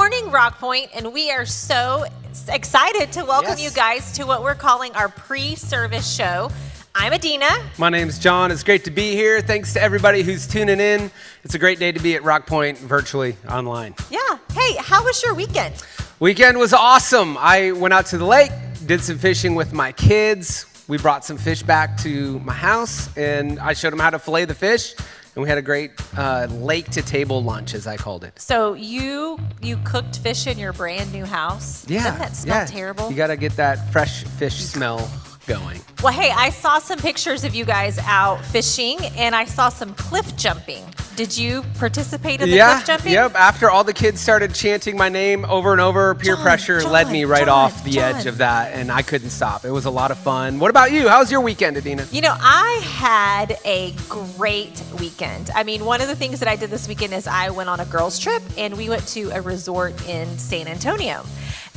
morning, Rock Point, and we are so excited to welcome you guys to what we're calling our pre-service show. I'm Adina. My name's John. It's great to be here. Thanks to everybody who's tuning in. It's a great day to be at Rock Point virtually online. Yeah. Hey, how was your weekend? Weekend was awesome. I went out to the lake, did some fishing with my kids. We brought some fish back to my house, and I showed them how to fillet the fish. And we had a great lake-to-table lunch, as I called it. So you cooked fish in your brand new house? Yeah. Doesn't that smell terrible? You got to get that fresh fish smell going. Well, hey, I saw some pictures of you guys out fishing, and I saw some cliff jumping. Did you participate in the cliff jumping? Yep. After all the kids started chanting my name over and over, peer pressure led me right off the edge of that, and I couldn't stop. It was a lot of fun. What about you? How was your weekend, Adina? You know, I had a great weekend. I mean, one of the things that I did this weekend is I went on a girls' trip, and we went to a resort in San Antonio.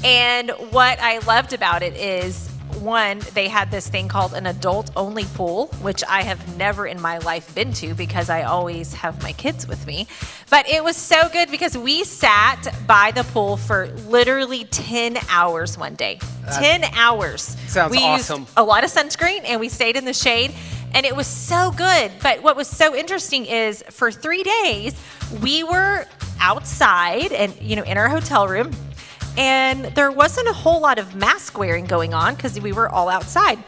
And what I loved about it is, one, they had this thing called an adult-only pool, which I have never in my life been to because I always have my kids with me. But it was so good because we sat by the pool for literally 10 hours one day. 10 hours. Sounds awesome. We used a lot of sunscreen, and we stayed in the shade, and it was so good. But what was so interesting is for 3 days, we were outside and, in our hotel room. And there wasn't a whole lot of mask wearing going on because we were all outside.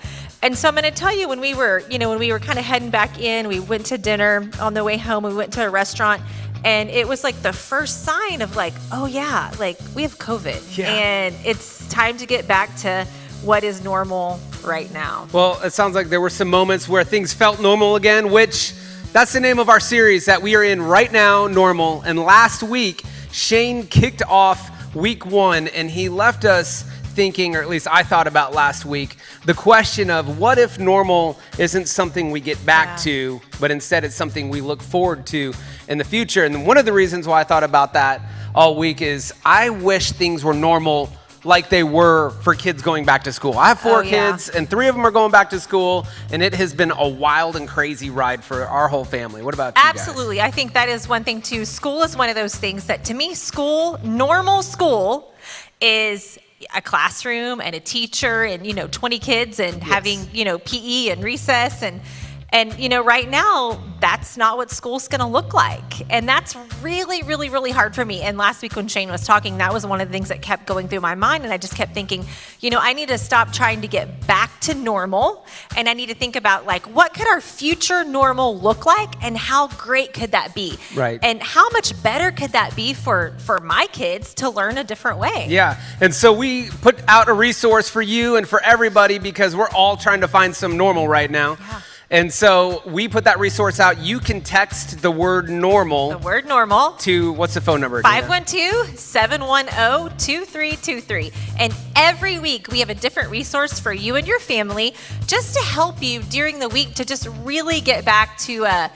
And so I'm going to tell you, when we were kind of heading back in, we went to dinner. On the way home, we went to a restaurant, and it was like the first sign of like, oh yeah, like we have COVID. Yeah. And it's time to get back to what is normal right now. Well, it sounds like there were some moments where things felt normal again, which that's the name of our series that we are in right now, Normal. And last week, Shane kicked off week 1, and he left us thinking, or at least I thought about last week, the question of what if normal isn't something we get back to, but instead it's something we look forward to in the future. And one of the reasons why I thought about that all week is I wish things were normal like they were for kids going back to school. I have 4 kids, and 3 of them are going back to school, and it has been a wild and crazy ride for our whole family. What about you guys? Absolutely. I think that is one thing too. School is one of those things that, to me, normal school is a classroom and a teacher and 20 kids and having PE and recess and right now that's not what school's going to look like, and that's really, really, really hard for me. And last week when Shane was talking, that was one of the things that kept going through my mind, and I just kept thinking, I need to stop trying to get back to normal, and I need to think about like what could our future normal look like, and how great could that be, right? And how much better could that be for my kids to learn a different way? Yeah, and so we put out a resource for you and for everybody because we're all trying to find some normal right now. Yeah. And so we put that resource out. You can text the word normal. The word normal. To, what's the phone number? 512-710-2323. And every week we have a different resource for you and your family just to help you during the week to just really get back to that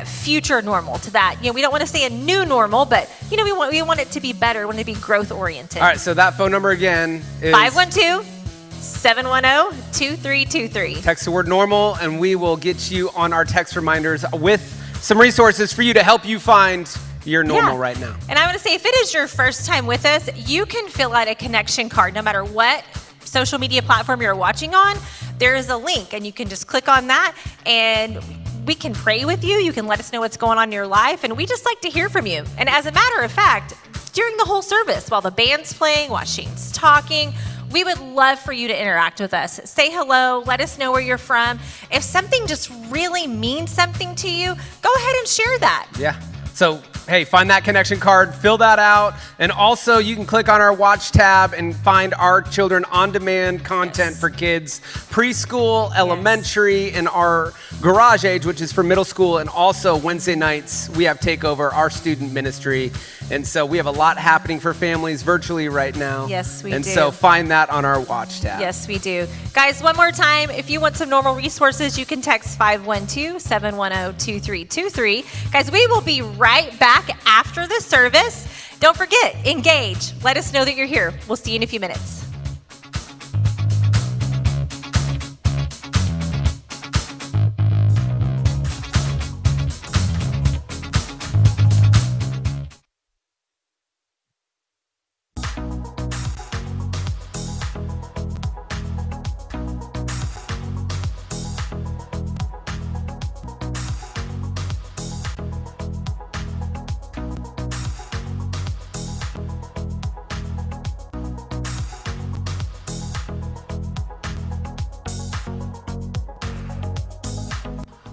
future normal, to that, we don't want to say a new normal, but we want it to be better, we want it to be growth oriented. All right, so that phone number again is 512-710-2323. Text the word normal, and we will get you on our text reminders with some resources for you to help you find your normal right now. And I want to say, if it is your first time with us, you can fill out a connection card no matter what social media platform you're watching on. There is a link, and you can just click on that, and we can pray with you. You can let us know what's going on in your life, and we just like to hear from you. And as a matter of fact, during the whole service, while the band's playing, while Shane's talking, we would love for you to interact with us. Say hello, let us know where you're from. If something just really means something to you, go ahead and share that. Yeah. So, hey, find that connection card, fill that out, and also you can click on our watch tab and find our children on-demand content for kids, preschool, elementary, and our garage age, which is for middle school, and also Wednesday nights we have Takeover, our student ministry. And so we have a lot happening for families virtually right now. Yes, we do. And so find that on our watch tab. Yes, we do. Guys, one more time, if you want some normal resources, you can text 512-710-2323. Guys, we will be right back after the service. Don't forget, engage. Let us know that you're here. We'll see you in a few minutes.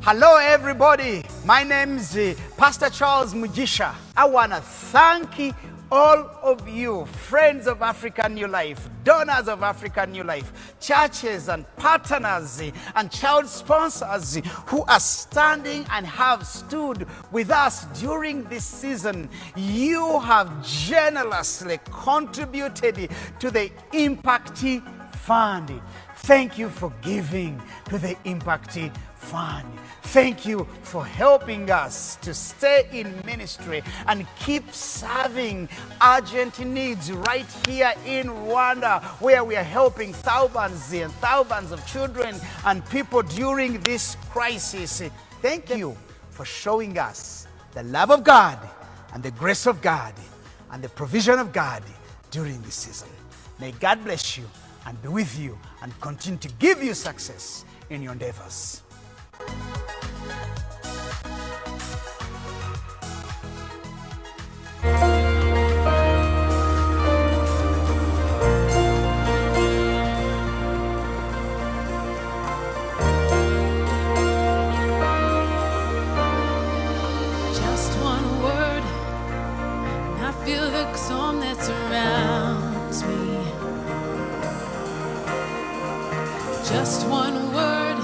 Hello, everybody. My name is Pastor Charles Mugisha. I want to thank all of you, friends of African New Life, donors of African New Life, churches and partners and child sponsors who are standing and have stood with us during this season. You have generously contributed to the Impact Fund. Thank you for giving to the Impact Fund. Thank you for helping us to stay in ministry and keep serving urgent needs right here in Rwanda, where we are helping thousands and thousands of children and people during this crisis. Thank you for showing us the love of God and the grace of God and the provision of God during this season. May God bless you and be with you and continue to give you success in your endeavors. Just one word, and I feel the storm that surrounds me. Just one word,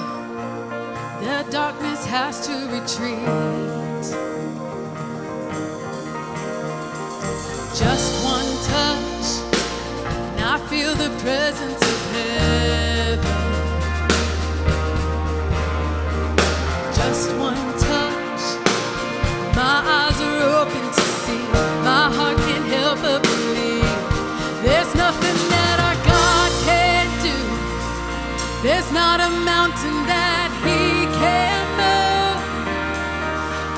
the darkness has to retreat. Just one touch, and I feel the presence of heaven. Just one touch, my eyes are open to see. My heart can't help but believe. There's nothing that our God can't do. There's not a mountain that He can't move.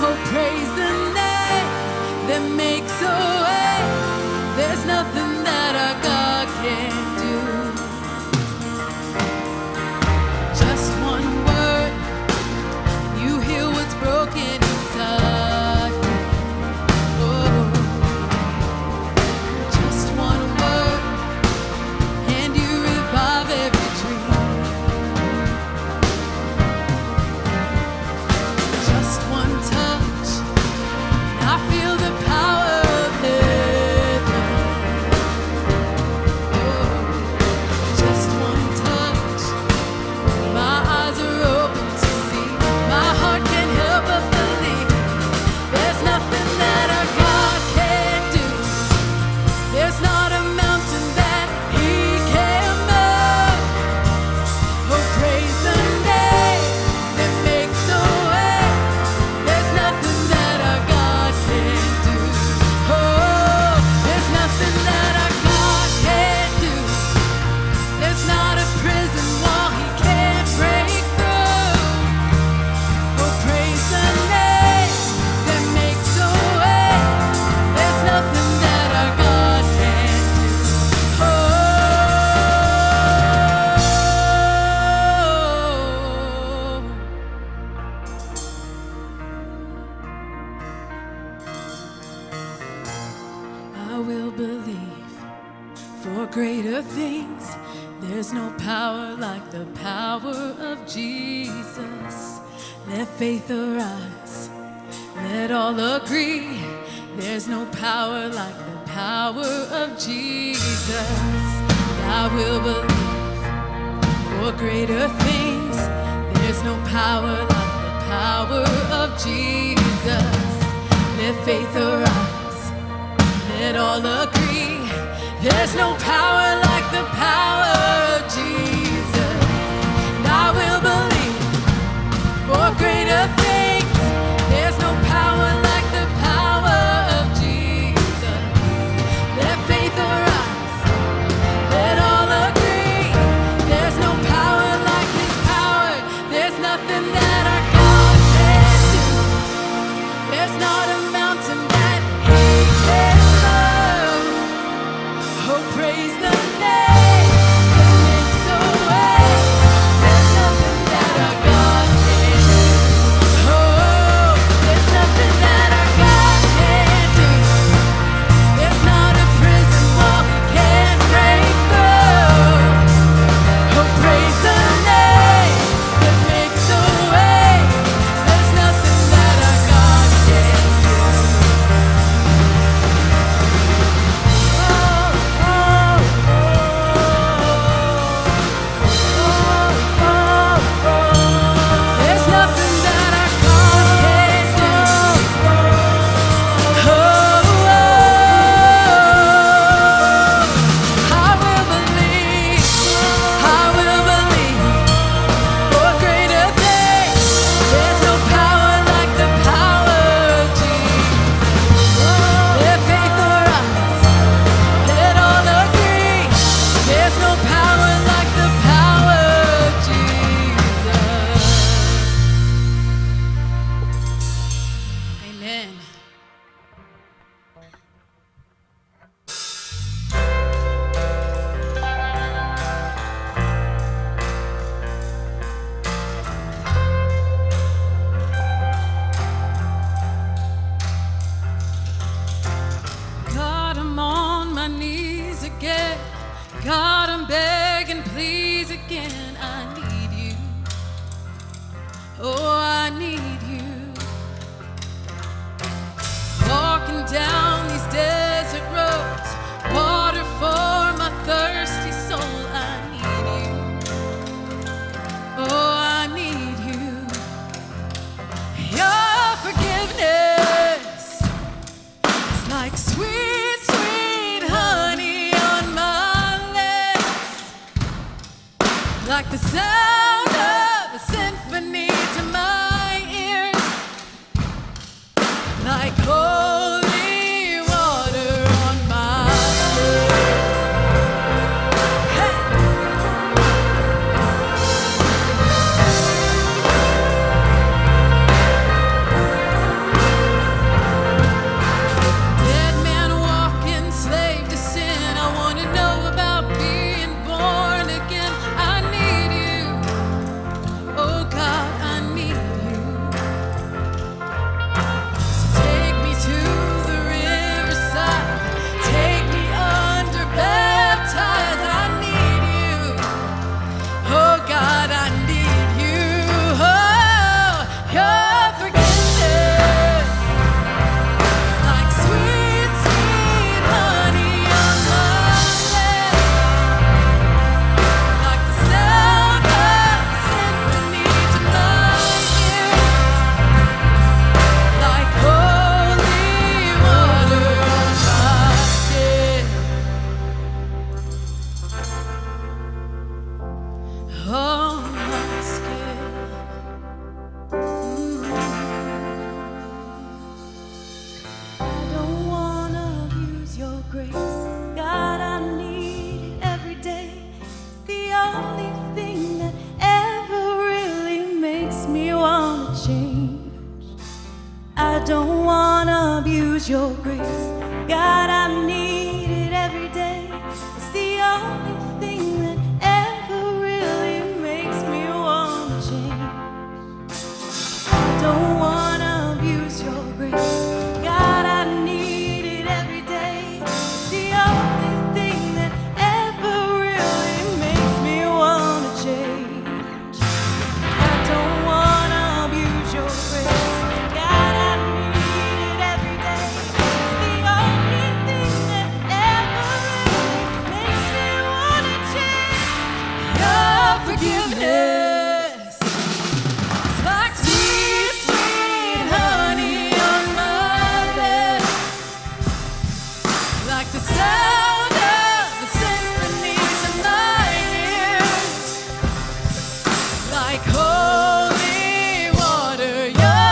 Oh, praise the name that makes a way. There's nothing that our God can't do. Just one word, you heal what's broken inside me. Oh, just one word, and you revive every dream. Just one touch, and I feel the power of heaven. Oh, just one touch, my eyes are open to see. My heart can't help but believe. There's nothing that our God can't do. There's not a mountain that He can't move. Oh, praise the name that makes a way. There's nothing that our God can't do. Oh, there's nothing that our God can't do. There's not a prison wall He can't break through. Oh, praise the name that makes a way. There's nothing that our God can't do. I will believe for greater things. There's no power like the power of Jesus. Let faith arise. Let all agree. There's no power like the power of Jesus. I will believe for greater things. There's no power like the power of Jesus. Let faith arise. Let all agree. There's no power like the power of Jesus. And I will believe for greater things. There's no power like the power of Jesus. Let faith arise. Let all agree. There's no power like His power. There's nothing that our God can't do. There's not a mountain that He can't move. Oh, praise the name that makes a way. There's nothing that our God can't do. Oh, there's nothing that our God can't do. There's not a prison wall He can't break through. Oh, praise the name that makes a way. Oh, I need you. Walking down these desert roads, water for my thirsty soul. I need you. Oh, I need you. Your forgiveness is like sweet, sweet honey on my lips, like the sound of a symphony to my ears, like holy water on my skin. Hey! Dead man walking, slave to sin. I want to know about being born again. I need you. Oh God, I need you. So take me to the riverside. Take me under, baptize. I need you. Oh God, I need you. Oh, your forgiveness is like sweet, sweet honey on my lips, like the sound of a symphony to my ears, like holy water on my skin. On my skin. I don't wanna abuse your grace. God, I need it every day. It's the only thing that ever really makes me wanna change. I don't wanna abuse your grace. God, I need it every day. It's the only thing that ever really makes me wanna change. Don't wanna abuse your grace. God, I need it every day. It's the only thing that ever really makes me wanna change. I don't wanna abuse your grace. God, I need it every day. It's the only thing that ever really makes me wanna change. Your forgiveness is like sweet, sweet honey on my lips, like the sound of a symphony to my ears, like holy water. Your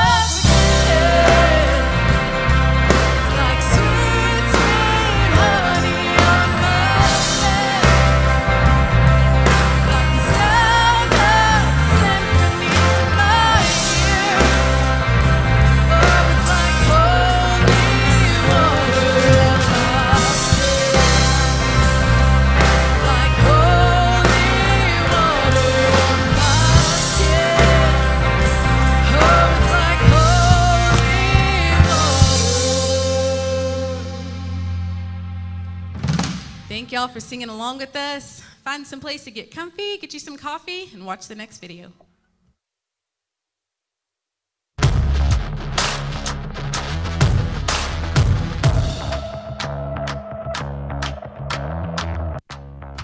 forgiveness is like sweet, sweet honey on my lips, like the sound of a symphony to my ears. Oh, it's like holy water on my skin, like holy water on my skin. Oh, it's like holy water. Thank y'all for singing along with us. Find some place to get comfy, get you some coffee, and watch the next video.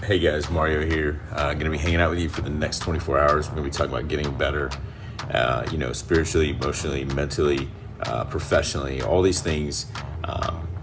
Hey guys, Mario here. Gonna be hanging out with you for the next 24 hours. We're gonna be talking about getting better, spiritually, emotionally, mentally, professionally, all these things,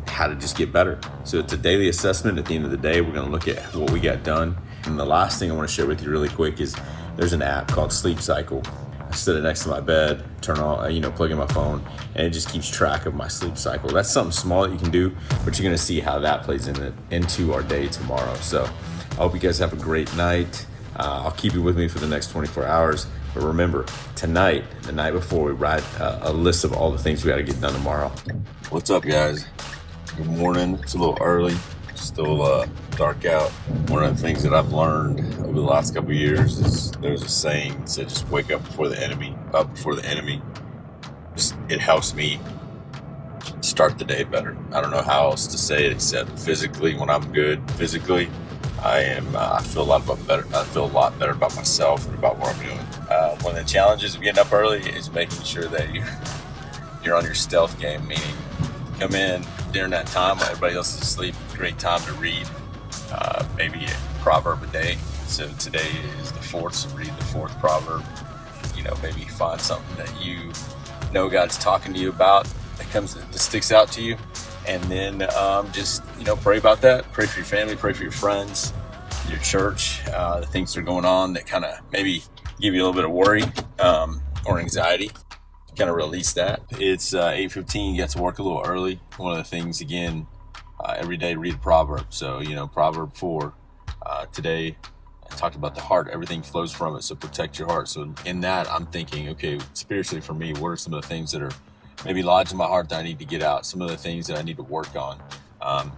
how to just get better. So it's a daily assessment. At the end of the day, we're gonna look at what we got done. And the last thing I wanna share with you really quick is there's an app called Sleep Cycle. I set it next to my bed, turn on, plug in my phone, and it just keeps track of my sleep cycle. That's something small that you can do, but you're gonna see how that plays into our day tomorrow. So I hope you guys have a great night. I'll keep you with me for the next 24 hours. But remember, tonight, the night before, we write a list of all the things we got to get done tomorrow. What's up, guys? Good morning. It's a little early, still dark out. One of the things that I've learned over the last couple of years is there's a saying that says just wake up before the enemy. It helps me start the day better. I don't know how else to say it except physically. When I'm good physically, I feel a lot better. I feel a lot better about myself and about what I'm doing. One of the challenges of getting up early is making sure that you're on your stealth game, meaning come in during that time while everybody else is asleep. Great time to read, maybe a proverb a day. So today is the fourth, so read the fourth proverb. Maybe find something that you know God's talking to you about that sticks out to you, and then just pray about that. Pray for your family, pray for your friends, your church, the things that are going on that kind of maybe give you a little bit of worry or anxiety. Kind of release that. It's 8:15. You got to work a little early. One of the things, again, every day read a proverb. So Proverb 4 today. I talked about the heart. Everything flows from it, so protect your heart. So in that, I'm thinking, okay, spiritually for me, what are some of the things that are maybe lodged in my heart that I need to get out? Some of the things that I need to work on.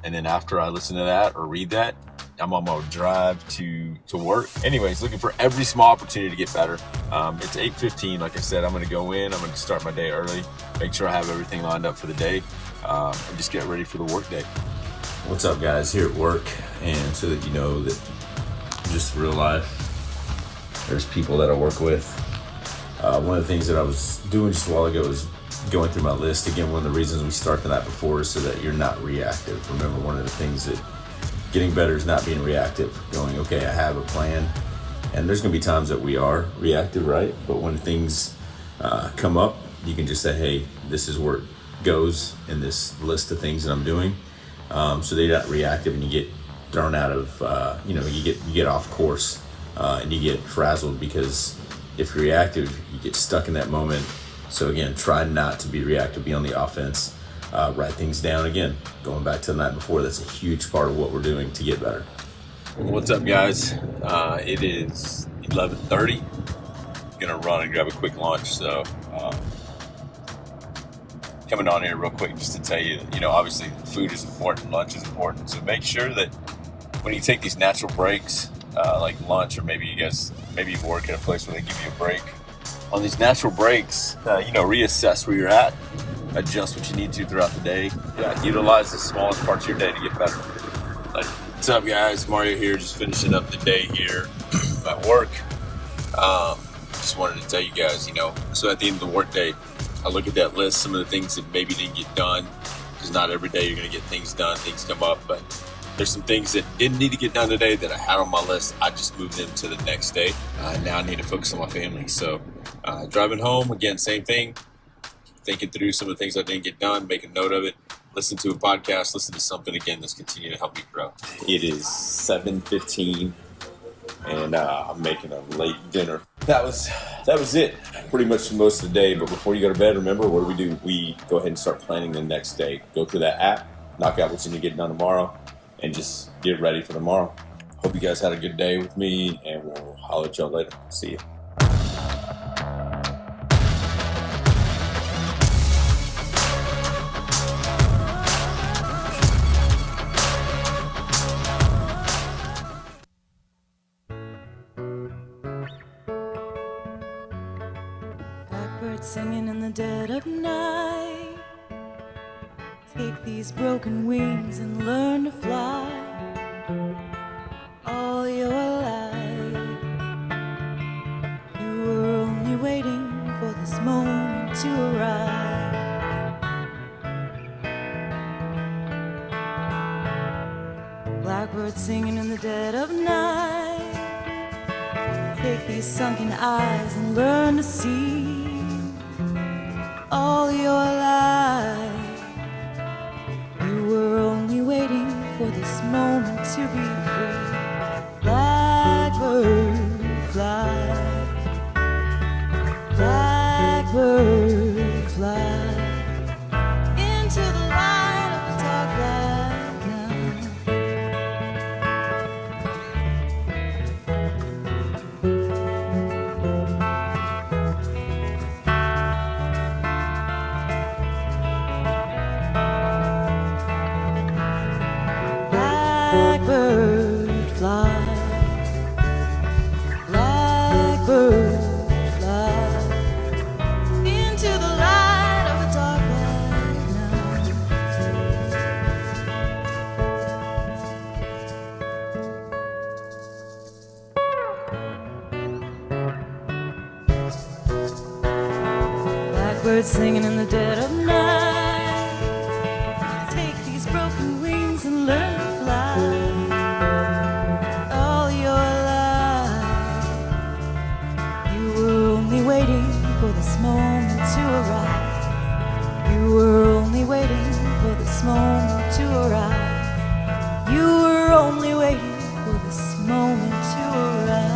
And then after I listen to that or read that, I'm on my drive to work. Anyways, looking for every small opportunity to get better. It's 8:15. Like I said, I'm going to go in. I'm going to start my day early. Make sure I have everything lined up for the day, and just get ready for the work day. What's up, guys? Here at work, and so that you know that just real life, there's people that I work with. One of the things that I was doing just a while ago was going through my list. Again, one of the reasons we start the night before is so that you're not reactive. Remember, one of the things that getting better is not being reactive. Going, okay, I have a plan, and there's going to be times that we are reactive, right? But when things come up, you can just say, hey, this is where it goes in this list of things that I'm doing. So they're not reactive, and you get thrown out of, you get off course, and you get frazzled, because if you're reactive, you get stuck in that moment. So again, try not to be reactive, be on the offense, write things down. Again, going back to the night before, that's a huge part of what we're doing to get better. What's up, guys? It is 11:30. Gonna run and grab a quick lunch, so coming on here real quick just to tell you, obviously food is important, lunch is important. So make sure that when you take these natural breaks, like lunch, or maybe you work at a place where they give you a break. On these natural breaks, reassess where you're at, adjust what you need to throughout the day. Utilize the smallest parts of your day to get better. What's up, guys? Mario here, just finishing up the day here at work. Just wanted to tell you guys, so at the end of the work day, I look at that list, some of the things that maybe didn't get done, because not every day you're going to get things done, things come up, but there's some things that didn't need to get done today that I had on my list. I just moved them to the next day. Now I need to focus on my family. So driving home, again, same thing, thinking through some of the things I didn't get done, make a note of it, listen to a podcast, listen to something, again, that's continuing to help me grow. It is 7:15. And I'm making a late dinner. That was it. Pretty much most of the day. But before you go to bed, remember, what do? We go ahead and start planning the next day. Go through that app, knock out what you need to get done tomorrow, and just get ready for tomorrow. Hope you guys had a good day with me, and we'll holler at y'all later. See you. Singing in the dead of night. Take these broken wings and learn to fly. All your life you were only waiting for this moment to arrive. Blackbird singing in the dead of night. Take these sunken eyes and learn to see. All your life you were only waiting for this moment to be free. Blackbird fly, blackbird fly into the light of the dark black night. Blackbird birds singing in the dead of night. Take these broken wings and learn to fly. All your life, you were only waiting for this moment to arrive. You were only waiting for this moment to arrive. You were only waiting for this moment to arrive.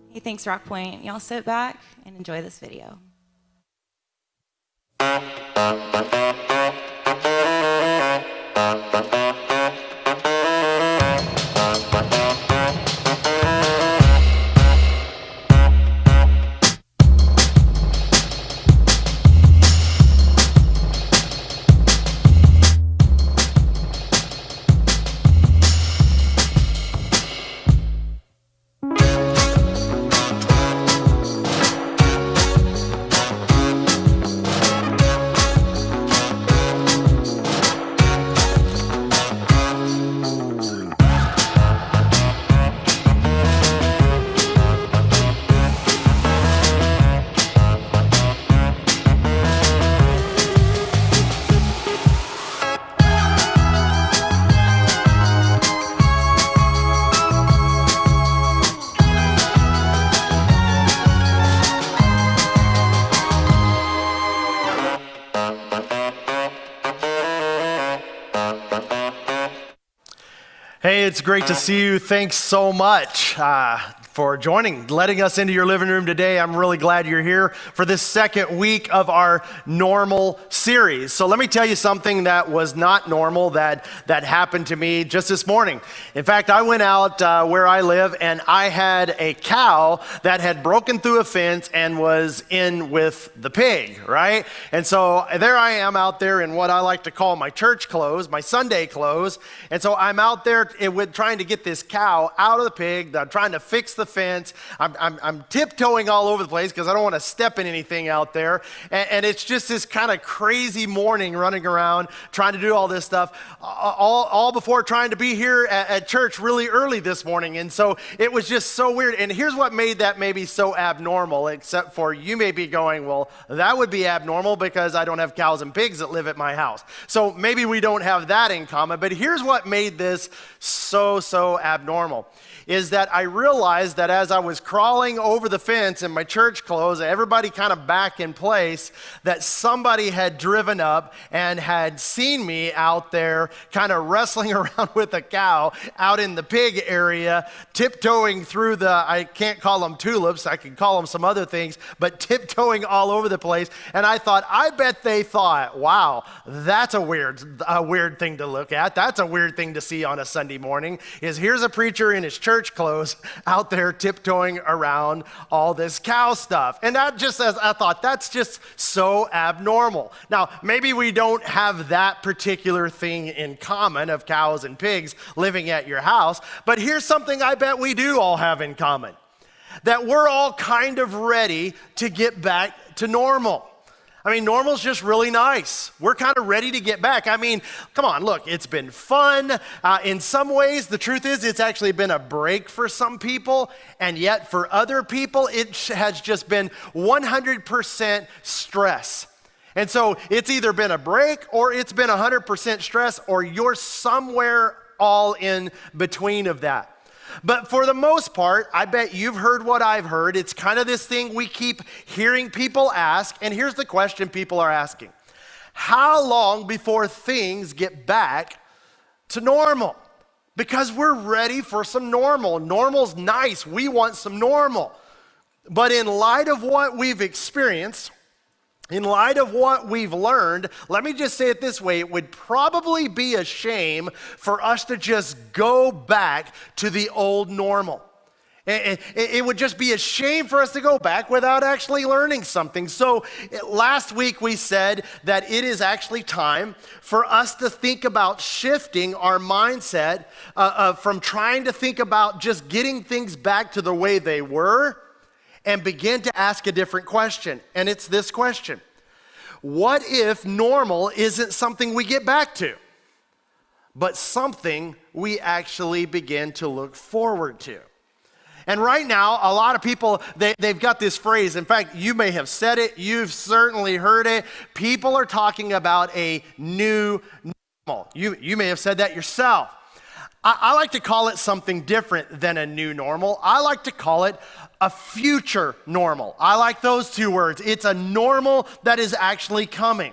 Hey, thanks, Rock Point. Y'all sit back and enjoy this video. Hey, it's great to see you. Thanks so much for joining, letting us into your living room today. I'm really glad you're here for this second week of our normal series. So let me tell you something that was not normal that happened to me just this morning. In fact, I went out where I live and I had a cow that had broken through a fence and was in with the pig, right? And so there I am out there in what I like to call my church clothes, my Sunday clothes. And so I'm out there with trying to get this cow out of the pig. I'm trying to fix the fence. I'm tiptoeing all over the place because I don't want to step in anything out there. And it's just this kind of crazy morning running around trying to do all this stuff, all before trying to be here at church really early this morning. And so it was just so weird. And here's what made that maybe so abnormal, except for you may be going, well, that would be abnormal because I don't have cows and pigs that live at my house. So maybe we don't have that in common. But here's what made this so abnormal, is that I realized that as I was crawling over the fence in my church clothes, everybody kind of back in place, that somebody had driven up and had seen me out there kind of wrestling around with a cow out in the pig area, tiptoeing through I can't call them tulips, I could call them some other things, but tiptoeing all over the place. And I thought, I bet they thought, wow, that's a weird thing to look at. That's a weird thing to see on a Sunday morning, is here's a preacher in his church clothes out there tiptoeing around all this cow stuff. And I thought, that's just so abnormal. Now, maybe we don't have that particular thing in common of cows and pigs living at your house, but here's something I bet we do all have in common, that we're all kind of ready to get back to normal. I mean, normal's just really nice. We're kind of ready to get back. I mean, come on, look, it's been fun. In some ways, the truth is it's actually been a break for some people, and yet for other people, it has just been 100% stress. And so it's either been a break or it's been 100% stress, or you're somewhere all in between of that. But for the most part, I bet you've heard what I've heard. It's kind of this thing we keep hearing people ask. And here's the question people are asking: how long before things get back to normal? Because we're ready for some normal. Normal's nice. We want some normal. But in light of what we've experienced, in light of what we've learned, let me just say it this way: it would probably be a shame for us to just go back to the old normal. It would just be a shame for us to go back without actually learning something. So last week we said that it is actually time for us to think about shifting our mindset from trying to think about just getting things back to the way they were, and begin to ask a different question. And it's this question: what if normal isn't something we get back to, but something we actually begin to look forward to? And right now, a lot of people, they've got this phrase. In fact, you may have said it. You've certainly heard it. People are talking about a new normal. You may have said that yourself. I like to call it something different than a new normal. I like to call it a future normal. I like those two words. It's a normal that is actually coming.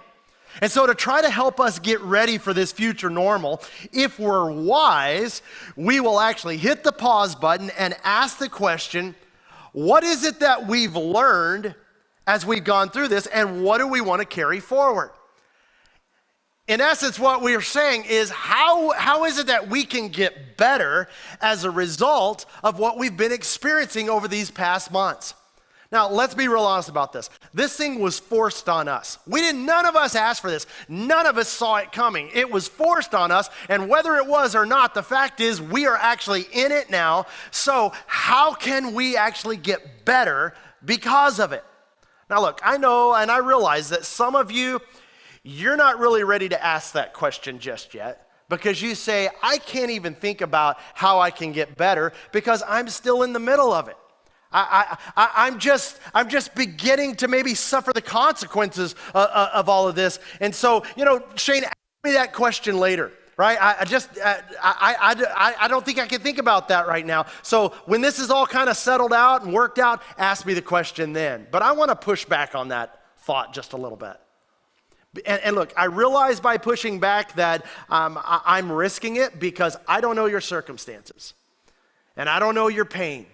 And so to try to help us get ready for this future normal, if we're wise, we will actually hit the pause button and ask the question, what is it that we've learned as we've gone through this, and what do we want to carry forward? In essence, what we are saying is how is it that we can get better as a result of what we've been experiencing over these past months? Now, let's be real honest about this. This thing was forced on us. None of us asked for this. None of us saw it coming. It was forced on us, and whether it was or not, the fact is we are actually in it now. So how can we actually get better because of it? Now, look, I know and I realize that some of you, you're not really ready to ask that question just yet because you say, I can't even think about how I can get better because I'm still in the middle of it. I'm just beginning to maybe suffer the consequences of all of this. And so, Shane, ask me that question later, right? I don't think I can think about that right now. So when this is all kind of settled out and worked out, ask me the question then. But I want to push back on that thought just a little bit. And look, I realize by pushing back that I'm risking it because I don't know your circumstances. And I don't know your pain.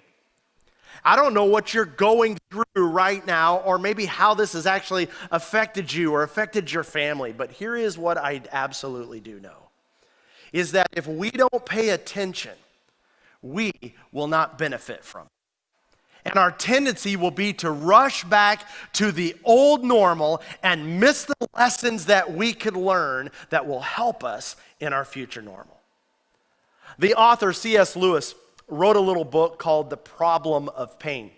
I don't know what you're going through right now, or maybe how this has actually affected you or affected your family. But here is what I absolutely do know, is that if we don't pay attention, we will not benefit from it. And our tendency will be to rush back to the old normal and miss the lessons that we could learn that will help us in our future normal. The author C.S. Lewis wrote a little book called The Problem of Pain.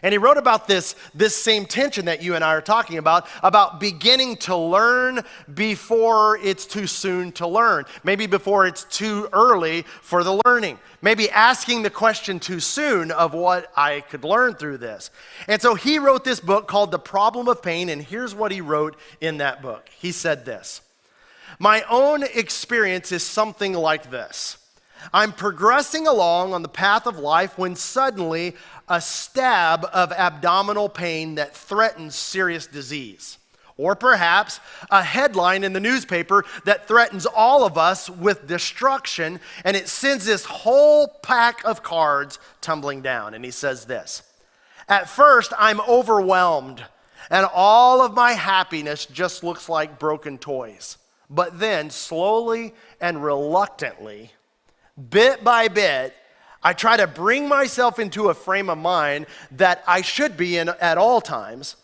And he wrote about this same tension that you and I are talking about beginning to learn before it's too soon to learn. Maybe before it's too early for the learning. Maybe asking the question too soon of what I could learn through this. And so he wrote this book called The Problem of Pain, and here's what he wrote in that book. He said this: "My own experience is something like this. I'm progressing along on the path of life when suddenly a stab of abdominal pain that threatens serious disease. Or perhaps a headline in the newspaper that threatens all of us with destruction, and it sends this whole pack of cards tumbling down." And he says this: "At first, I'm overwhelmed, and all of my happiness just looks like broken toys. But then, slowly and reluctantly, bit by bit, I try to bring myself into a frame of mind that I should be in at all times.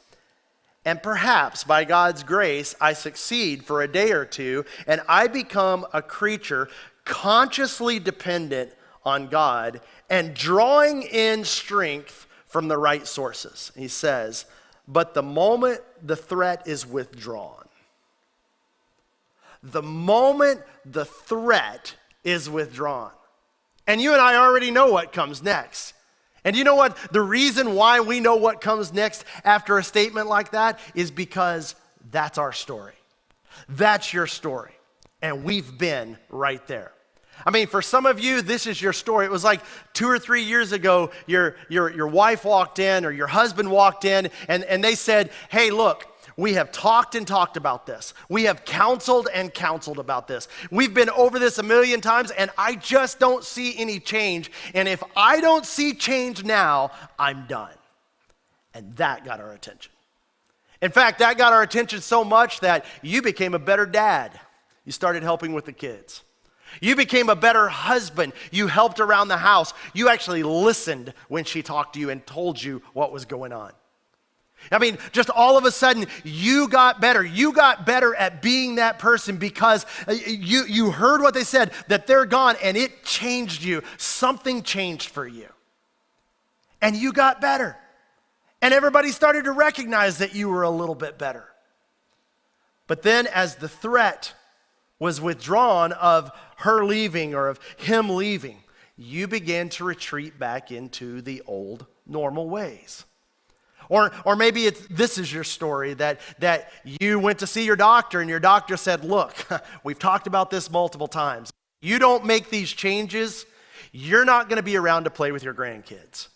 And perhaps by God's grace, I succeed for a day or two, and I become a creature consciously dependent on God and drawing in strength from the right sources." He says, "But the moment the threat is withdrawn," the moment the threat is withdrawn. And you and I already know what comes next. And you know what? The reason why we know what comes next after a statement like that is because that's our story. That's your story. And we've been right there. I mean, for some of you, this is your story. It was like 2 or 3 years ago, your wife walked in or your husband walked in and they said, "Hey, look, we have talked and talked about this. We have counseled and counseled about this. We've been over this a million times, and I just don't see any change. And if I don't see change now, I'm done." And that got our attention. In fact, that got our attention so much that you became a better dad. You started helping with the kids. You became a better husband. You helped around the house. You actually listened when she talked to you and told you what was going on. I mean, just all of a sudden, you got better. You got better at being that person because you heard what they said, that they're gone, and it changed you. Something changed for you. And you got better. And everybody started to recognize that you were a little bit better. But then as the threat was withdrawn of her leaving or of him leaving, you begin to retreat back into the old normal ways. Or maybe this is your story, that you went to see your doctor and your doctor said, look, we've talked about this multiple times. You don't make these changes, you're not going to be around to play with your grandkids.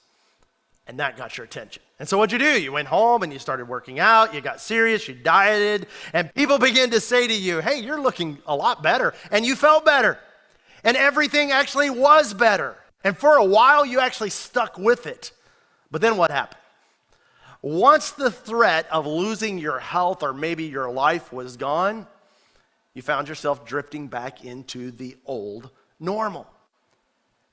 And that got your attention. And so what'd you do? You went home and you started working out, you got serious, you dieted, and people began to say to you, hey, you're looking a lot better. And you felt better. And everything actually was better. And for a while, you actually stuck with it. But then what happened? Once the threat of losing your health or maybe your life was gone, you found yourself drifting back into the old normal.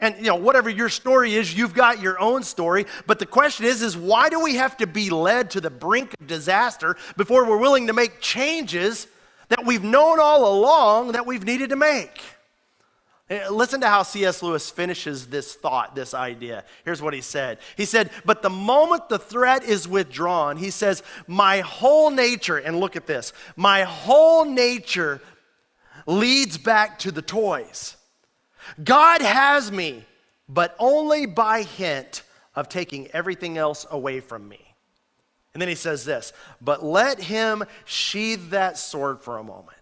And whatever your story is, you've got your own story. But the question is why do we have to be led to the brink of disaster before we're willing to make changes that we've known all along that we've needed to make? Listen to how C.S. Lewis finishes this thought, this idea. Here's what he said. He said, but the moment the threat is withdrawn, he says, my whole nature, and look at this, my whole nature leads back to the toys. God has me, but only by hint of taking everything else away from me. And then he says this, but let him sheathe that sword for a moment.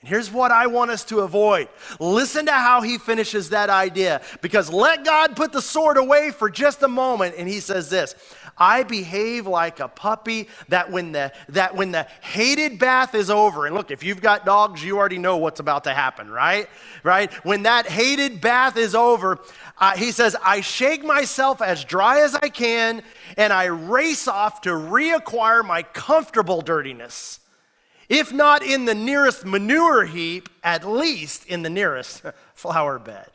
And here's what I want us to avoid. Listen to how he finishes that idea, because let God put the sword away for just a moment, and he says this, I behave like a puppy that when the hated bath is over, and look, if you've got dogs, you already know what's about to happen, right? When that hated bath is over, he says, I shake myself as dry as I can, and I race off to reacquire my comfortable dirtiness. If not in the nearest manure heap, at least in the nearest flower bed.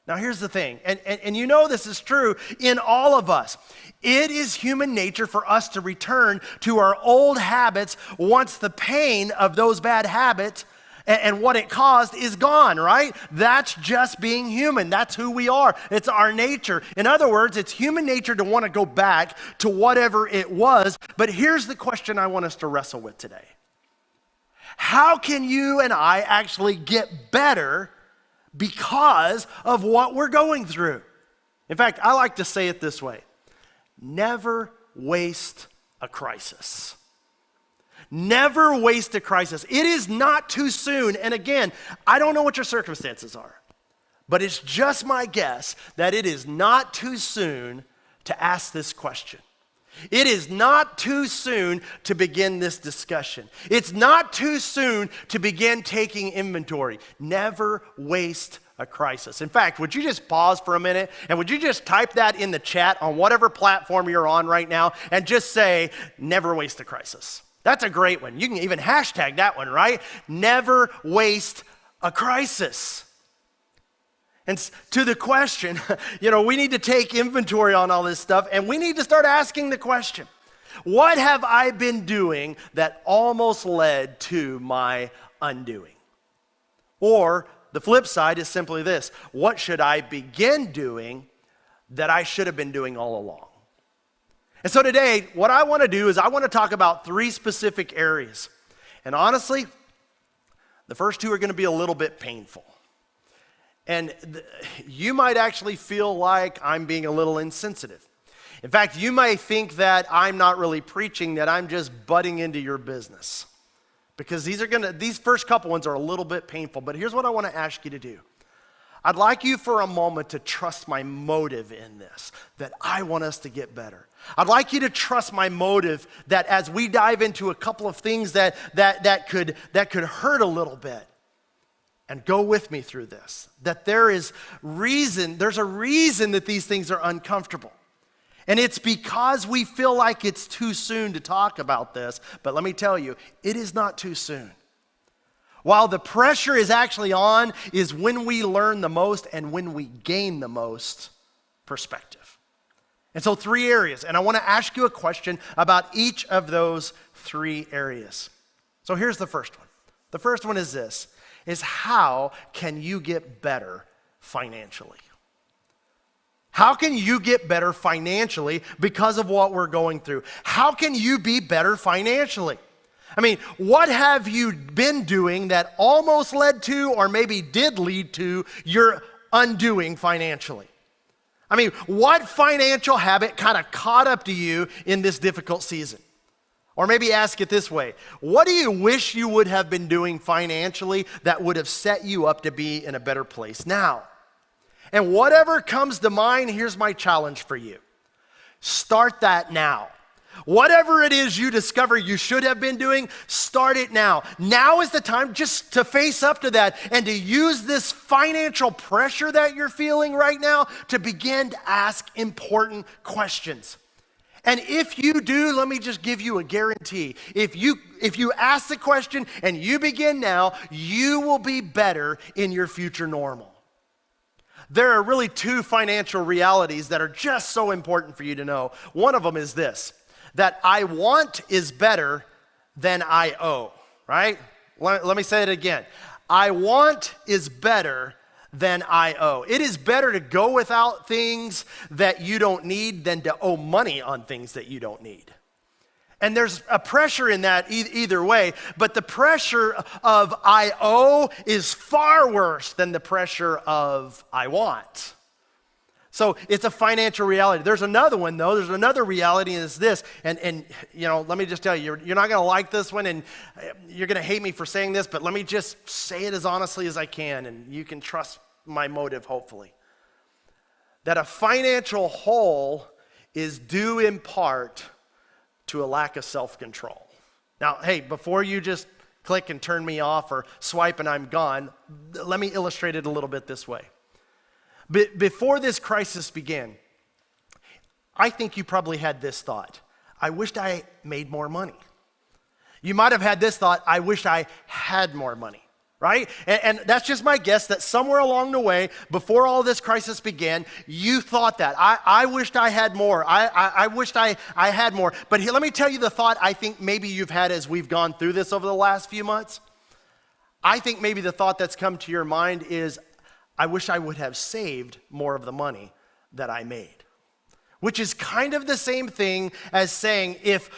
Now here's the thing, and you know this is true in all of us. It is human nature for us to return to our old habits once the pain of those bad habits and what it caused is gone, right? That's just being human. That's who we are. It's our nature. In other words, it's human nature to want to go back to whatever it was. But here's the question I want us to wrestle with today. How can you and I actually get better because of what we're going through? In fact, I like to say it this way. Never waste a crisis. Never waste a crisis. It is not too soon. And again, I don't know what your circumstances are, but it's just my guess that it is not too soon to ask this question. It is not too soon to begin this discussion. It's not too soon to begin taking inventory. Never waste a crisis. In fact, would you just pause for a minute and would you just type that in the chat on whatever platform you're on right now and just say, never waste a crisis. That's a great one. You can even hashtag that one, right? Never waste a crisis. And to the question, we need to take inventory on all this stuff, and we need to start asking the question, what have I been doing that almost led to my undoing? Or the flip side is simply this, what should I begin doing that I should have been doing all along? And so today, what I want to do is I want to talk about 3 specific areas. And honestly, the first 2 are going to be a little bit painful. And you might actually feel like I'm being a little insensitive. In fact, you may think that I'm not really preaching, that I'm just butting into your business. Because these first couple ones are a little bit painful, but here's what I want to ask you to do. I'd like you for a moment to trust my motive in this, that I want us to get better. I'd like you to trust my motive that as we dive into a couple of things that could hurt a little bit, and go with me through this, that there's a reason that these things are uncomfortable. And it's because we feel like it's too soon to talk about this, but let me tell you, it is not too soon. While the pressure is actually on, is when we learn the most and when we gain the most perspective. And so 3 areas, and I want to ask you a question about each of those 3 areas. So here's the first one. The first one is this, is how can you get better financially? How can you get better financially because of what we're going through? How can you be better financially? I mean, what have you been doing that almost led to or maybe did lead to your undoing financially? I mean, what financial habit kind of caught up to you in this difficult season? Or maybe ask it this way: what do you wish you would have been doing financially that would have set you up to be in a better place now? And whatever comes to mind, here's my challenge for you. Start that now. Whatever it is you discover you should have been doing, start it now. Now is the time just to face up to that and to use this financial pressure that you're feeling right now to begin to ask important questions. And if you do, let me just give you a guarantee. If you ask the question and you begin now, you will be better in your future normal. There are really two financial realities that are just so important for you to know. One of them is this, that I want is better than I owe, right? Let me say it again. I want is better than I owe. It is better to go without things that you don't need than to owe money on things that you don't need. And there's a pressure in that either way, but the pressure of I owe is far worse than the pressure of I want. So it's a financial reality. There's another one though. There's another reality, and it's this. And you know, let me just tell you, you're not going to like this one, and you're going to hate me for saying this, but let me just say it as honestly as I can, and you can trust my motive, hopefully. That a financial hole is due in part to a lack of self-control. Now, hey, before you just click and turn me off or swipe and I'm gone, let me illustrate it a little bit this way. Before this crisis began, I think you probably had this thought: I wished I made more money. You might have had this thought: I wish I had more money, right? And that's just my guess, that somewhere along the way, before all this crisis began, you thought that. I wished I had more. I wished I had more. But here, let me tell you the thought I think maybe you've had as we've gone through this over the last few months. I think maybe the thought that's come to your mind is, I wish I would have saved more of the money that I made. Which is kind of the same thing as saying, if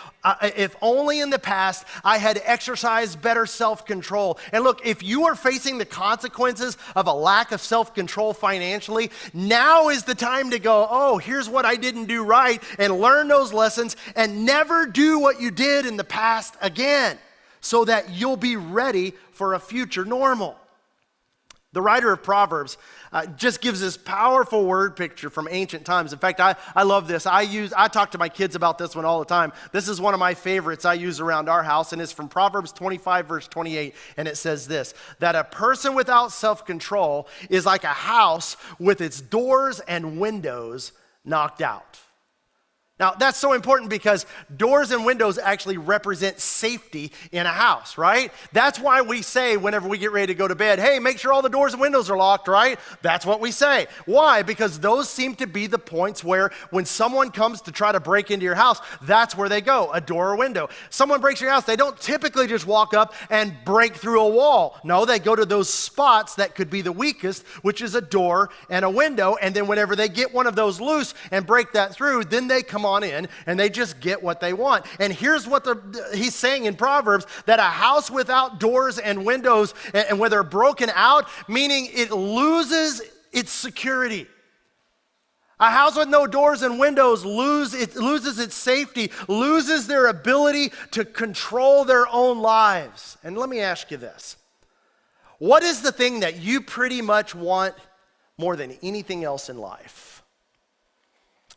only in the past I had exercised better self-control. And look, if you are facing the consequences of a lack of self-control financially, now is the time to go, oh, here's what I didn't do right, and learn those lessons and never do what you did in the past again, so that you'll be ready for a future normal. The writer of Proverbs just gives this powerful word picture from ancient times. In fact, I love this. I talk to my kids about this one all the time. This is one of my favorites I use around our house, and it's from Proverbs 25, verse 28, and it says this: that a person without self-control is like a house with its doors and windows knocked out. Now, that's so important because doors and windows actually represent safety in a house, right? That's why we say whenever we get ready to go to bed, hey, make sure all the doors and windows are locked, right? That's what we say. Why? Because those seem to be the points where when someone comes to try to break into your house, that's where they go, a door or window. Someone breaks your house, they don't typically just walk up and break through a wall. No, they go to those spots that could be the weakest, which is a door and a window, and then whenever they get one of those loose and break that through, then they come on in and they just get what they want. And here's what he's saying in Proverbs, that a house without doors and windows, and when they're broken out, meaning it loses its security. A house with no doors and windows loses its safety, loses their ability to control their own lives. And let me ask you this: what is the thing that you pretty much want more than anything else in life?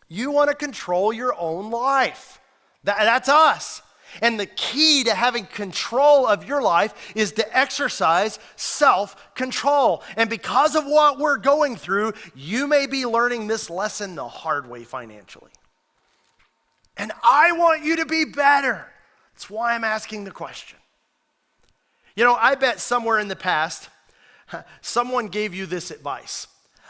You want to control your own life. That's us. And the key to having control of your life is to exercise self-control. And because of what we're going through, you may be learning this lesson the hard way financially. And I want you to be better. That's why I'm asking the question. You know, I bet somewhere in the past, someone gave you this advice.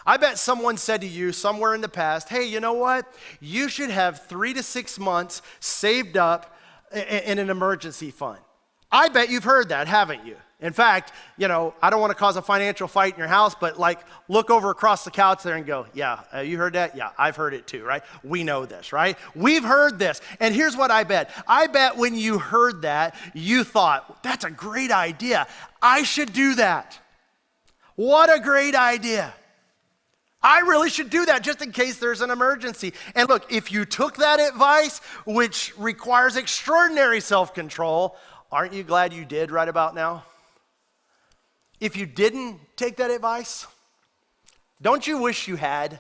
I bet someone said to you somewhere in the past, hey, you know what? You should have 3 to 6 months saved up in an emergency fund. I bet you've heard that, haven't you? In fact, you know, I don't want to cause a financial fight in your house, but like look over across the couch there and go, yeah, you heard that? Yeah, I've heard it too, right? We know this, right? We've heard this. And here's what I bet. I bet when you heard that, you thought, that's a great idea. I should do that. What a great idea. I really should do that just in case there's an emergency. And look, if you took that advice, which requires extraordinary self-control, aren't you glad you did right about now? If you didn't take that advice, don't you wish you had?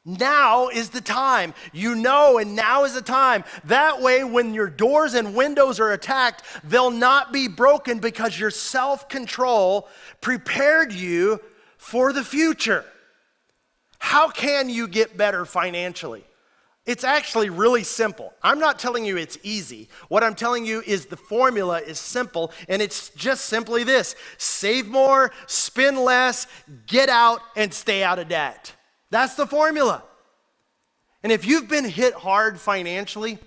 Now is the time. You know, and now is the time. That way, when your doors and windows are attacked, they'll not be broken because your self-control prepared you for the future. How can you get better financially? It's actually really simple. I'm not telling you it's easy. What I'm telling you is the formula is simple, and it's just simply this: save more, spend less, get out, and stay out of debt. That's the formula. And if you've been hit hard financially,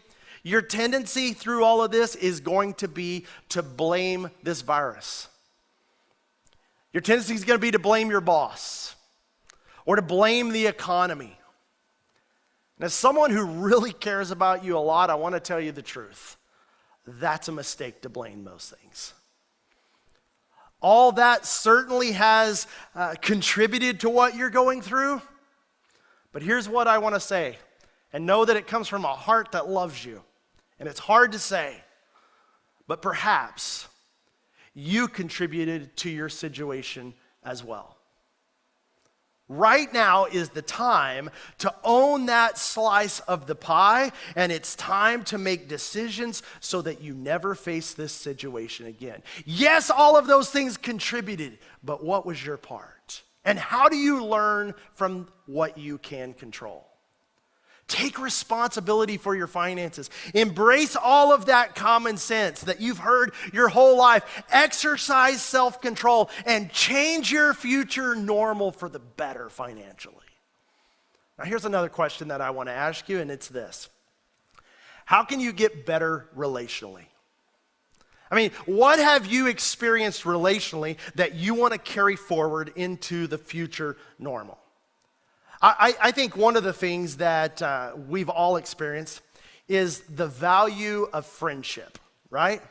your tendency through all of this is going to be to blame this virus. Your tendency is going to be to blame your boss or to blame the economy. And as someone who really cares about you a lot, I want to tell you the truth. That's a mistake to blame most things. All that certainly has contributed to what you're going through. But here's what I want to say, and know that it comes from a heart that loves you. And it's hard to say, but perhaps you contributed to your situation as well. Right now is the time to own that slice of the pie, and it's time to make decisions so that you never face this situation again. Yes, all of those things contributed, but what was your part? And how do you learn from what you can control? Take responsibility for your finances. Embrace all of that common sense that you've heard your whole life. Exercise self-control and change your future normal for the better financially. Now, here's another question that I want to ask you, and it's this: how can you get better relationally? I mean, what have you experienced relationally that you want to carry forward into the future normal? I think one of the things that we've all experienced is the value of friendship, right?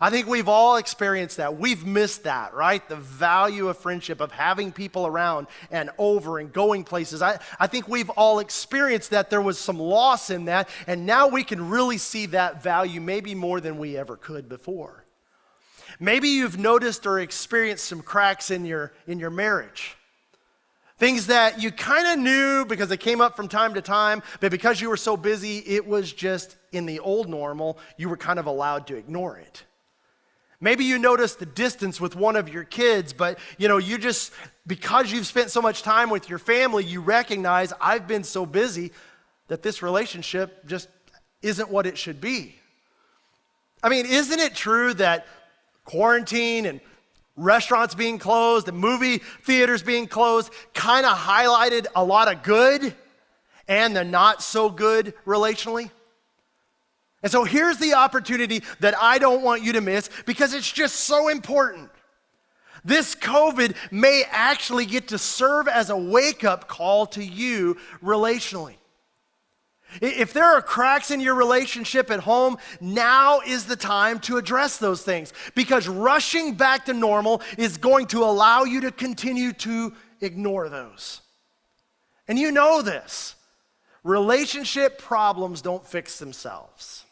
I think we've all experienced that. We've missed that, right? The value of friendship, of having people around and over and going places. I think we've all experienced that. There was some loss in that, and now we can really see that value maybe more than we ever could before. Maybe you've noticed or experienced some cracks in your marriage. Things that you kind of knew because they came up from time to time, but because you were so busy, it was just in the old normal, you were kind of allowed to ignore it. Maybe you noticed the distance with one of your kids, but you just, because you've spent so much time with your family, you recognize, I've been so busy that this relationship just isn't what it should be. I mean, isn't it true that quarantine and restaurants being closed and movie theaters being closed kind of highlighted a lot of good and the not so good relationally? And so here's the opportunity that I don't want you to miss because it's just so important. This COVID may actually get to serve as a wake-up call to you relationally. If there are cracks in your relationship at home, now is the time to address those things because rushing back to normal is going to allow you to continue to ignore those. And you know this. Relationship problems don't fix themselves.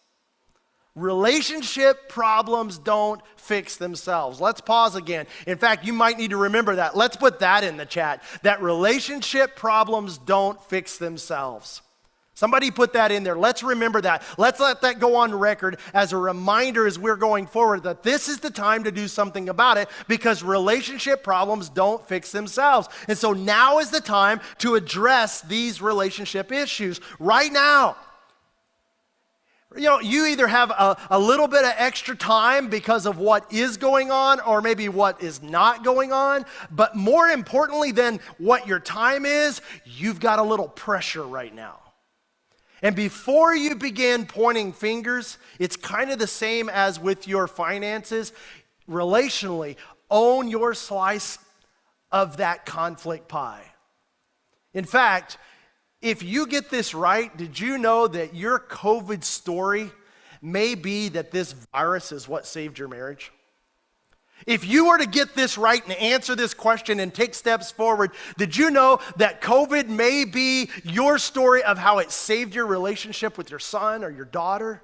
Relationship problems don't fix themselves. Let's pause again. In fact, you might need to remember that. Let's put that in the chat, that relationship problems don't fix themselves. Somebody put that in there. Let's remember that. Let's let that go on record as a reminder as we're going forward that this is the time to do something about it because relationship problems don't fix themselves. And so now is the time to address these relationship issues right now. You either have a little bit of extra time because of what is going on or maybe what is not going on. But more importantly than what your time is, you've got a little pressure right now. And before you begin pointing fingers, it's kind of the same as with your finances. Relationally, own your slice of that conflict pie. In fact, if you get this right, did you know that your COVID story may be that this virus is what saved your marriage? If you were to get this right and answer this question and take steps forward, did you know that COVID may be your story of how it saved your relationship with your son or your daughter?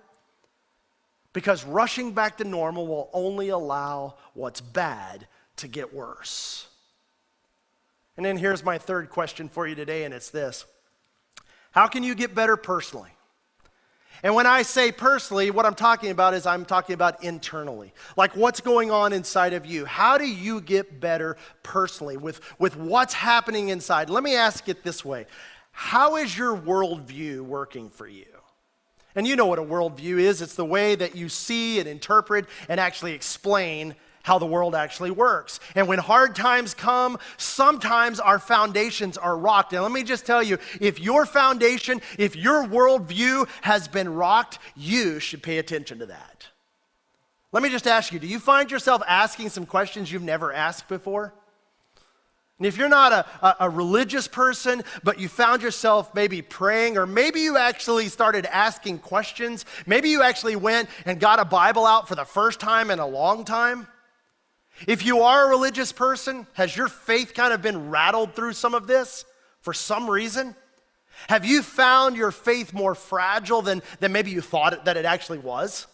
Because rushing back to normal will only allow what's bad to get worse. And then here's my third question for you today, and it's this. How can you get better personally? And when I say personally, what I'm talking about is I'm talking about internally. Like what's going on inside of you. How do you get better personally with what's happening inside? Let me ask it this way. How is your worldview working for you? And you know what a worldview is. It's the way that you see and interpret and actually explain how the world actually works. And when hard times come, sometimes our foundations are rocked. And let me just tell you, if your foundation, if your worldview has been rocked, you should pay attention to that. Let me just ask you, do you find yourself asking some questions you've never asked before? And if you're not a religious person, but you found yourself maybe praying, or maybe you actually started asking questions, maybe you actually went and got a Bible out for the first time in a long time. If you are a religious person, has your faith kind of been rattled through some of this for some reason? Have you found your faith more fragile than maybe you thought that it actually was?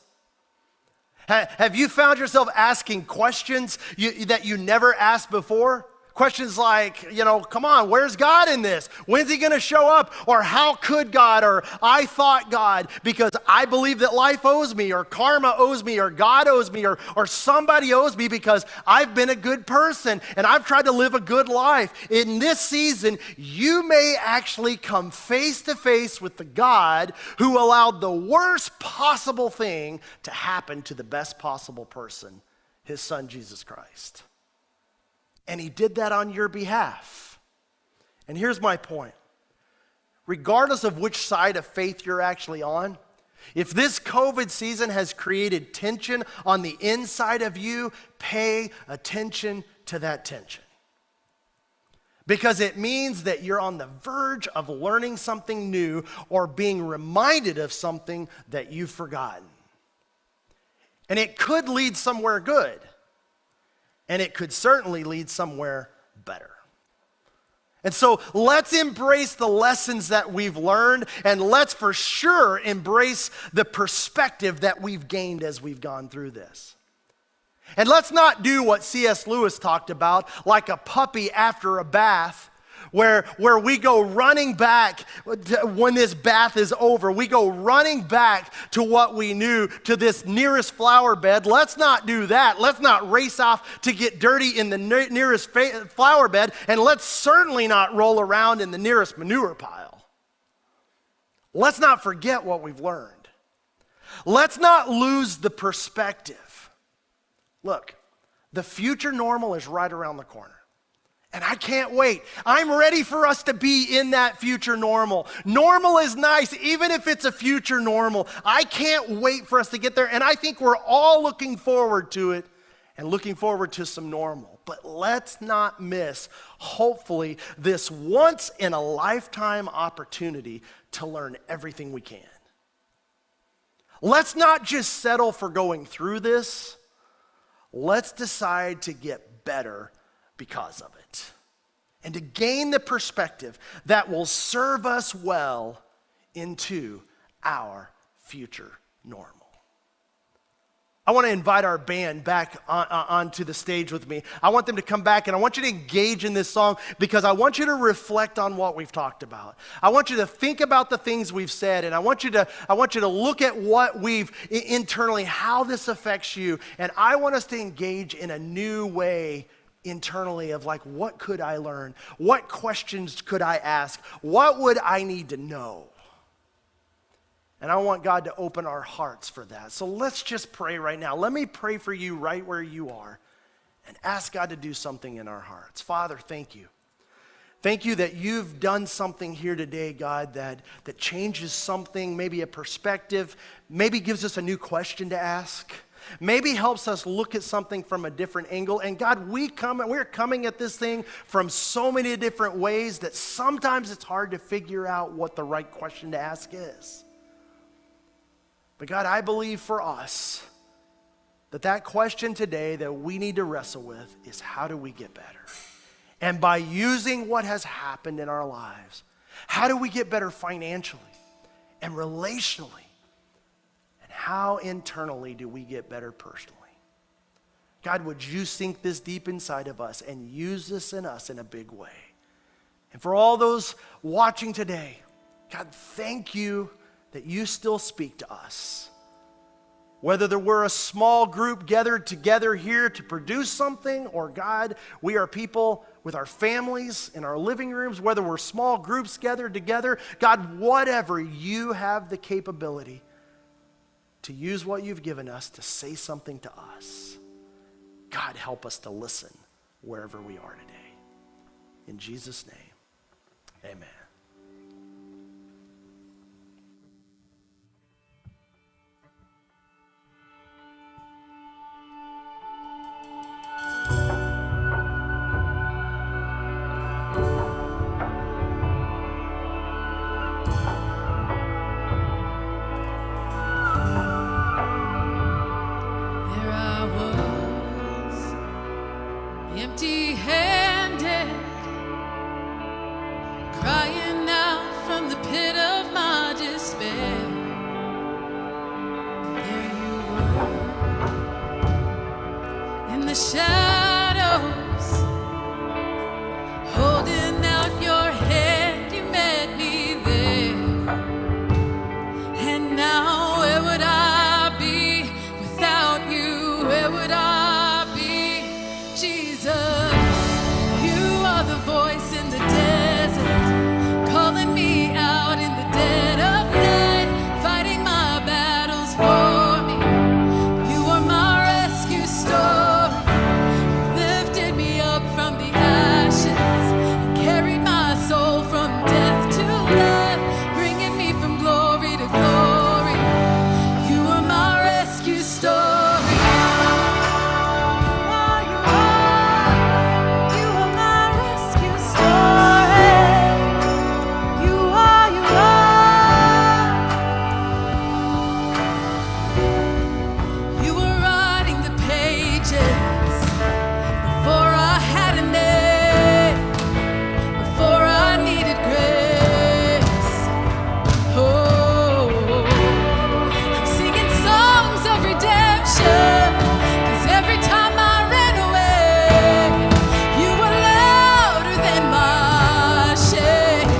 Have you found yourself asking questions that you never asked before? Questions like, come on, where's God in this? When's he going to show up? Or how could God? Or I thought God, because I believe that life owes me, or karma owes me, or God owes me, or somebody owes me because I've been a good person and I've tried to live a good life. In this season, you may actually come face to face with the God who allowed the worst possible thing to happen to the best possible person, his son, Jesus Christ. And he did that on your behalf. And here's my point. Regardless of which side of faith you're actually on, if this COVID season has created tension on the inside of you, pay attention to that tension. Because it means that you're on the verge of learning something new or being reminded of something that you've forgotten. And it could lead somewhere good. And it could certainly lead somewhere better. And so let's embrace the lessons that we've learned, and let's for sure embrace the perspective that we've gained as we've gone through this. And let's not do what C.S. Lewis talked about, like a puppy after a bath, where we go running back when this bath is over. We go running back to what we knew, to this nearest flower bed. Let's not do that. Let's not race off to get dirty in the nearest flower bed, and let's certainly not roll around in the nearest manure pile. Let's not forget what we've learned. Let's not lose the perspective. Look, the future normal is right around the corner. And I can't wait. I'm ready for us to be in that future normal. Normal is nice, even if it's a future normal. I can't wait for us to get there. And I think we're all looking forward to it and looking forward to some normal. But let's not miss, hopefully, this once in a lifetime opportunity to learn everything we can. Let's not just settle for going through this. Let's decide to get better because of it, and to gain the perspective that will serve us well into our future normal. I want to invite our band back onto the stage with me. I want them to come back, and I want you to engage in this song because I want you to reflect on what we've talked about. I want you to think about the things we've said, and I want you to look at what we've internally, how this affects you, and I want us to engage in a new way internally of like, what could I learn? What questions could I ask? What would I need to know? And I want God to open our hearts for that. So let's just pray right now. Let me pray for you right where you are and ask God to do something in our hearts. Father, thank you. Thank you that you've done something here today, God, that changes something, maybe a perspective, maybe gives us a new question to ask. Maybe helps us look at something from a different angle. And God, we're coming at this thing from so many different ways that sometimes it's hard to figure out what the right question to ask is. But God, I believe for us, that question today that we need to wrestle with is, how do we get better? And by using what has happened in our lives, how do we get better financially and relationally? And how internally do we get better personally? God, would you sink this deep inside of us and use this in us in a big way? And for all those watching today, God, thank you that you still speak to us. Whether there were a small group gathered together here to produce something, or God, we are people with our families in our living rooms, whether we're small groups gathered together, God, whatever, you have the capability to use what you've given us to say something to us. God, help us to listen wherever we are today. In Jesus' name, amen. Empty-handed, crying out from the pit of my despair. There you were, in the shadows, holding out your hand, you met me there. And now where would I be without you? Where would I be, Jesus? You are the voice in the desert, calling me out in the dead of night, fighting my battles for me. You are my rescue story. You lifted me up from the ashes and carried my soul from death to life, bringing me from glory to glory. You are my rescue story. You were writing the pages before I had a name, before I needed grace. Oh, I'm singing songs of redemption, 'cause every time I ran away, you were louder than my shame.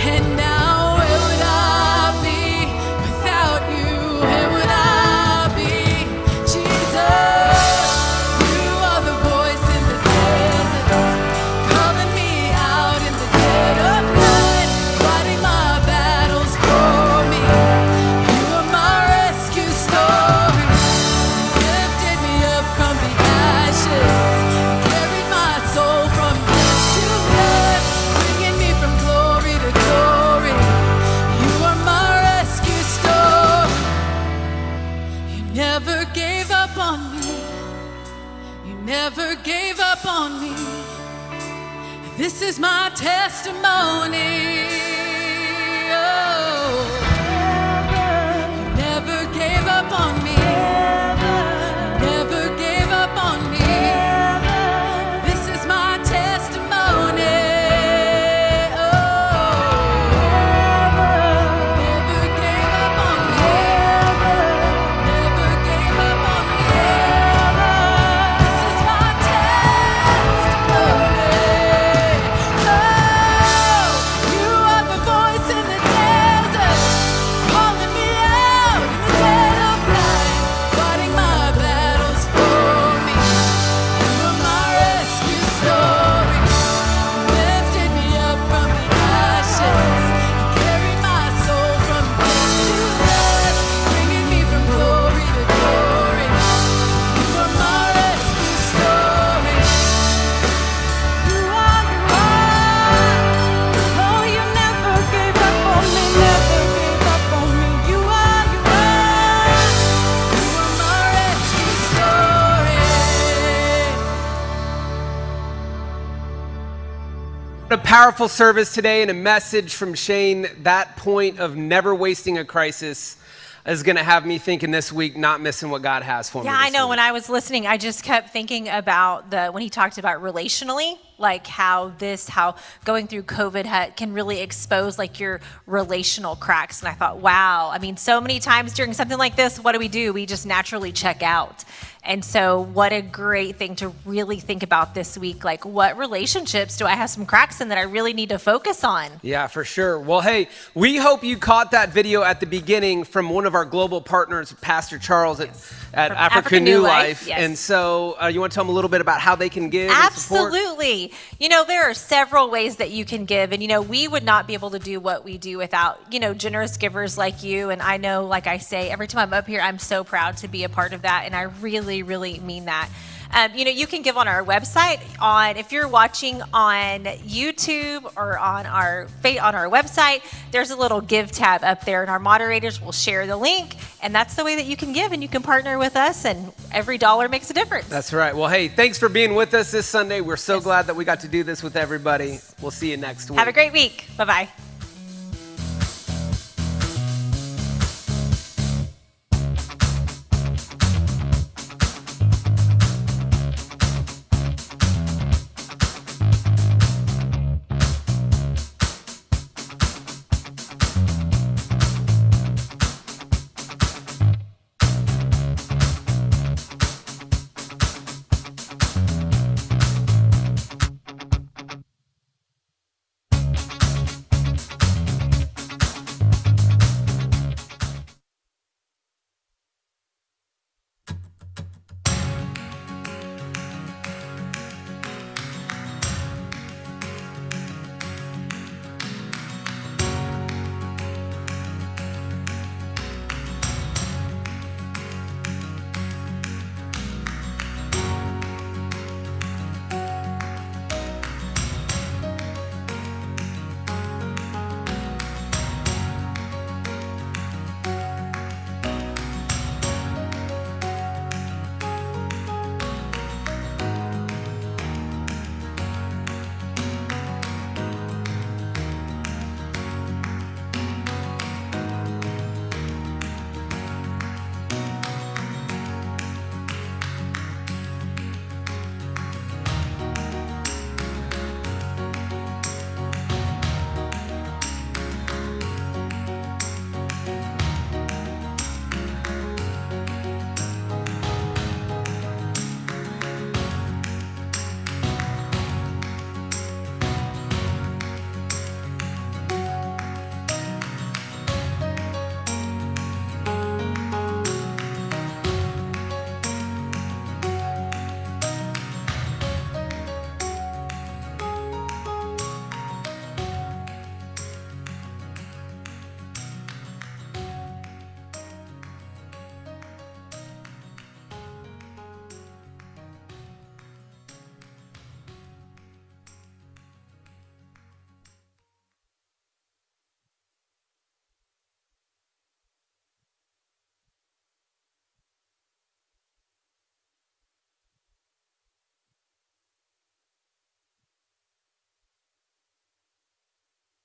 And now where would I be without you? Where would I be, Jesus? You are the voice in the desert, calling me out in the dead of night, fighting my battles for me. You are my rescue story. You lifted me up from the ashes, carried my soul from death to life, bringing me from glory to glory. You are my rescue story. You never gave up on me. You never gave up on me. This is my testimony. Oh, you never gave up on me. You never gave up on me. This is my testimony. Never gave up on me. Never gave up on me. This is my testimony. Oh, you are the voice in the desert, calling me out in the dead of night, fighting my battles for me. You are my rescue story. You lifted me up from the ashes, you carried my soul from death to life, bringing me from glory to glory. You are my rescue story. You are, oh, you never gave up on me, never gave up on me. You are my rescue story. What a powerful service today, and a message from Shane, that point of never wasting a crisis. is going to have me thinking this week, not missing what God has for me. Yeah, I this know. week. When I was listening, I just kept thinking about when he talked about relationally, like how going through COVID can really expose like your relational cracks. And I thought, wow, I mean, so many times during something like this, what do? We just naturally check out. And so what a great thing to really think about this week. Like, what relationships do I have some cracks in that I really need to focus on? Yeah, for sure. Well, hey, we hope you caught that video at the beginning from one of our global partners, Pastor Charles at Africa New Life. Yes. And so you want to tell them a little bit about how they can give and support? Absolutely. You know, there are several ways that you can give. And, you know, we would not be able to do what we do without, you know, generous givers like you. And I know, like I say, every time I'm up here, I'm so proud to be a part of that. And I really, really mean that. You know, you can give on our website. If you're watching on YouTube or on our website, there's a little give tab up there, and our moderators will share the link. And that's the way that you can give, and you can partner with us, and every dollar makes a difference. That's right. Well, hey, thanks for being with us this Sunday. We're so glad that we got to do this with everybody. We'll see you next week. Have a great week. Bye-bye.